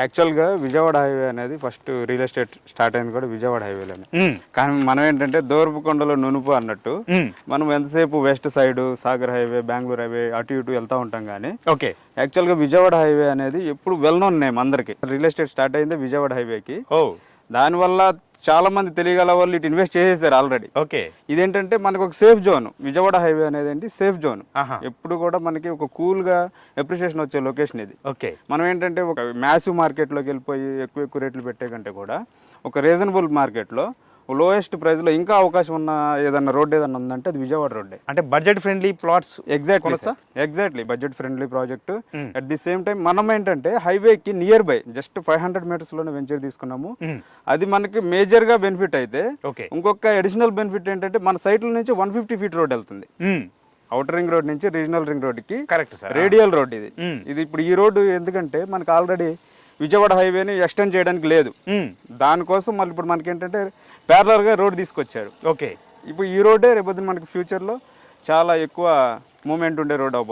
యాక్చువల్గా విజయవాడ హైవే అనేది first real estate start అయింది కూడా విజయవాడ హైవేలోనే. కానీ మనం ఏంటంటే దోర్పుకొండలో నునుపు అన్నట్టు మనం ఎంతసేపు west side Sagar highway, Bengaluru highway అటు ఇటు వెళ్తా ఉంటాం. కానీ ఓకే, యాక్చువల్గా విజయవాడ హైవే అనేది ఎప్పుడు వెల్ నోన్ నేమ్ అందరికి. రియల్ ఎస్టేట్ స్టార్ట్ అయింది విజయవాడ హైవేకి. దానివల్ల చాలా మంది తెలియగల వాళ్ళు ఇటు ఇన్వెస్ట్ చేసేసారు ఆల్రెడీ. ఓకే, ఇదేంటంటే మనకు ఒక సేఫ్ జోన్. విజయవాడ హైవే అనేది ఏంటి సేఫ్ జోన్. ఎప్పుడు కూడా మనకి ఒక కూల్ గా అప్రిషియేషన్ వచ్చే లొకేషన్ ఇది. ఓకే, మనం ఏంటంటే ఒక మ్యాసివ్ మార్కెట్ లోకి వెళ్ళిపోయి ఎక్కువ రేట్లు పెట్టే కంటే కూడా ఒక రీజనబుల్ మార్కెట్ లో లోయెస్ట్ ప్రైస్ లో ఇంకా అవకాశం ఉన్న ఏదన్నా రోడ్ ఏదన్నా ఉందంటే అది విజయవాడ రోడ్డే. అంటే budget friendly plots. Exactly budget friendly project. At the same time మనం ఏంటంటే హైవే కి నియర్ బై జస్ట్ 500 మీటర్స్ లోనే వెంచర్ తీసుకున్నాము. అది మనకి మేజర్ గా బెనిఫిట్ అయితే ఇంకొక అడిషనల్ బెనిఫిట్ ఏంటంటే మన సైట్ల నుంచి 150 ఫీట్ రోడ్ వెళ్తుంది. అవుటర్ రింగ్ రోడ్ నుంచి రీజనల్ రింగ్ రోడ్ కి కరెక్ట్ సార్, రేడియల్ రోడ్ ఇది. ఇది ఇప్పుడు ఈ రోడ్డు ఎందుకంటే మనకి ఆల్రెడీ విజయవాడ హైవేని ఎక్స్టెండ్ చేయడానికి లేదు. దానికోసం మళ్ళీ ఇప్పుడు మనకి ఏంటంటే ప్యారలర్ గా రోడ్ తీసుకొచ్చారు. ఓకే, ఇప్పుడు ఈ రోడ్డే రేపు మనకి ఫ్యూచర్ లో చాలా ఎక్కువ మూవ్మెంట్ ఉండే రోడ్ అవబోతుంది.